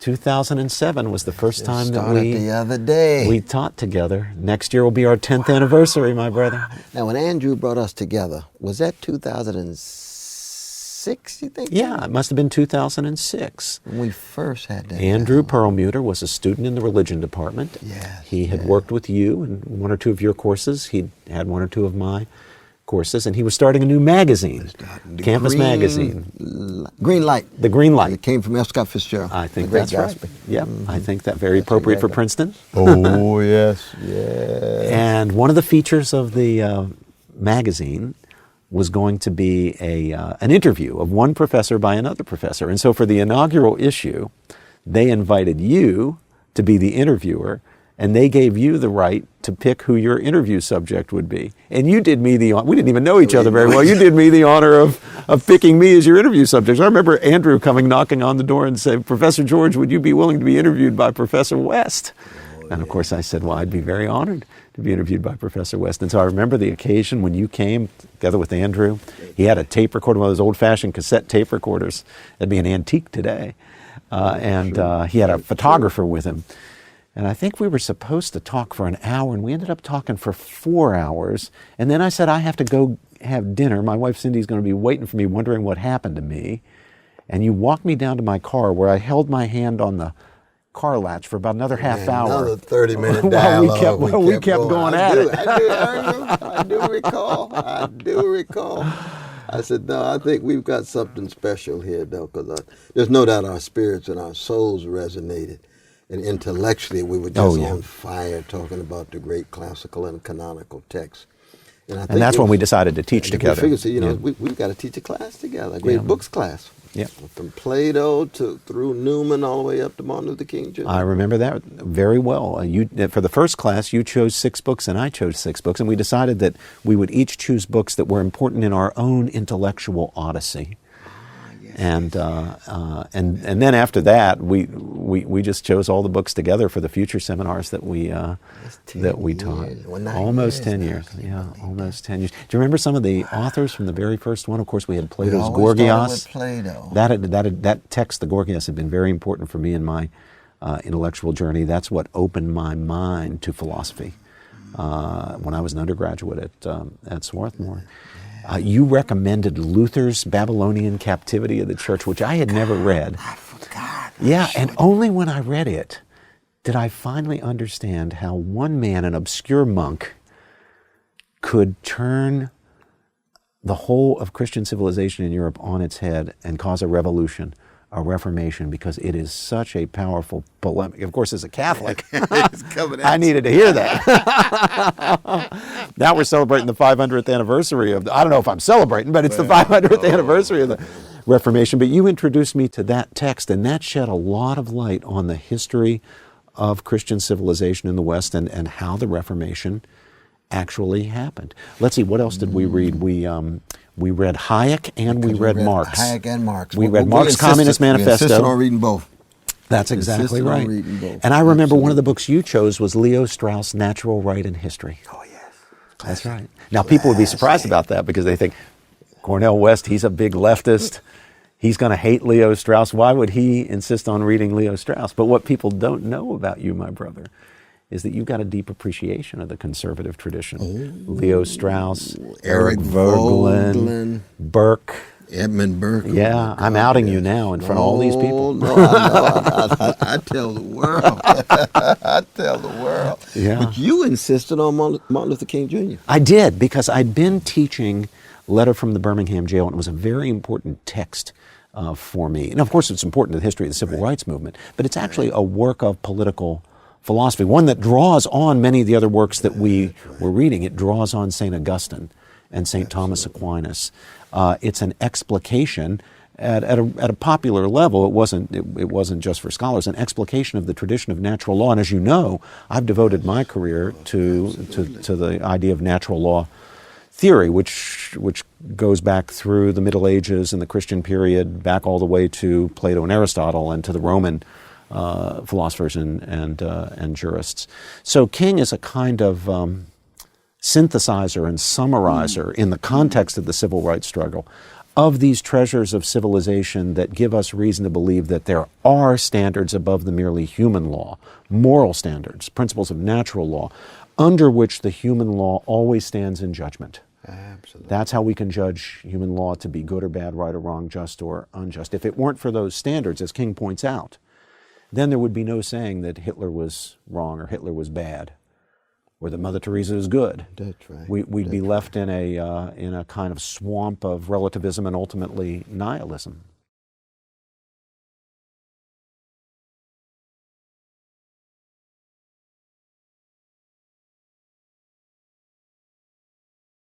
2007 was the first time that the other day. we taught together. Next year will be our 10th anniversary, my brother. Now, when Andrew brought us together, was that 2006, you think? Yeah, it must have been 2006. When we first had that. Andrew Perlmutter was a student in the religion department. Yes, He had worked with you in one or two of your courses. He had one or two of my courses, and he was starting a new magazine, campus magazine. Green Light. The Green Light. It came from F. Scott Fitzgerald. I think the that's great right. Gatsby. Yep, I think that very appropriate for Princeton. Oh, yes, yes. And one of the features of the magazine was going to be an interview of one professor by another professor. And so for the inaugural issue, they invited you to be the interviewer, and they gave you the right to pick who your interview subject would be. And you did me the honor. We didn't even know each other very well. You did me the honor of picking me as your interview subject. I remember Andrew coming knocking on the door and saying, "Professor George, would you be willing to be interviewed by Professor West?" And of course I said, well, I'd be very honored to be interviewed by Professor West. And so I remember the occasion when you came together with Andrew. He had a tape recorder, one of those old-fashioned cassette tape recorders. That'd be an antique today. And he had a photographer with him. And I think we were supposed to talk for an hour, and we ended up talking for 4 hours. And then I said, I have to go have dinner. My wife Cindy's going to be waiting for me, wondering what happened to me. And you walked me down to my car, where I held my hand on the car latch for about another half hour. Another 30-minute dialogue. While we kept going at it. I do recall. I said, no, I think we've got something special here, though, because there's no doubt our spirits and our souls resonated. And intellectually, we were just on fire talking about the great classical and canonical texts. And that's when we decided to teach together. We figured, we've got to teach a class together, a great books class. Yeah. From Plato through Newman all the way up to Martin Luther King Jr. I remember that very well. For the first class, you chose 6 books and I chose 6 books, and we decided that we would each choose books that were important in our own intellectual odyssey. And then after that, we just chose all the books together for the future seminars that we taught. Almost 10 years. Yeah, almost 10 years. Do you remember some of the authors from the very first one? Of course, we had Plato's Gorgias. Plato. That text, the Gorgias, had been very important for me in my intellectual journey. That's what opened my mind to philosophy when I was an undergraduate at Swarthmore. You recommended Luther's Babylonian Captivity of the Church, which I had never read. I forgot. Yeah, and only when I read it did I finally understand how one man, an obscure monk, could turn the whole of Christian civilization in Europe on its head and cause a revolution, a reformation, because it is such a powerful polemic. Of course, as a Catholic, I needed to hear that. Now we're celebrating the 500th anniversary of I don't know if I'm celebrating, but it's the 500th anniversary of the Reformation. But you introduced me to that text, and that shed a lot of light on the history of Christian civilization in the West and how the Reformation actually happened. Let's see, what else did we read? We read Hayek and we read Marx. Hayek and Marx. We read Marx's Communist Manifesto. We insisted on reading both. That's exactly right. And I remember one of the books you chose was Leo Strauss' Natural Right and History. Oh, yes. That's right. Now, people would be surprised about that because they think, Cornel West, he's a big leftist. He's going to hate Leo Strauss. Why would he insist on reading Leo Strauss? But what people don't know about you, my brother, is that you've got a deep appreciation of the conservative tradition. Leo Strauss, Eric Voegelin, Burke. Edmund Burke. Yeah, I'm outing you now in front of all these people. No, I tell the world. I tell the world. Yeah. But you insisted on Martin Luther King Jr. I did, because I'd been teaching Letter from the Birmingham Jail, and it was a very important text for me. And of course, it's important to the history of the Civil Rights Movement, but it's actually a work of political philosophy, one that draws on many of the other works that we were reading. It draws on St. Augustine and St. Thomas Aquinas. It's an explication at a popular level. It wasn't just for scholars. An explication of the tradition of natural law. And as you know, I've devoted my career to the idea of natural law theory, which goes back through the Middle Ages and the Christian period, back all the way to Plato and Aristotle and to the Roman philosophers and jurists. So King is a kind of synthesizer and summarizer in the context of the civil rights struggle of these treasures of civilization that give us reason to believe that there are standards above the merely human law, moral standards, principles of natural law, under which the human law always stands in judgment. Absolutely. That's how we can judge human law to be good or bad, right or wrong, just or unjust. If it weren't for those standards, as King points out, then there would be no saying that Hitler was wrong or Hitler was bad, or that Mother Teresa is good. That's right. We'd be left in a kind of swamp of relativism and ultimately nihilism.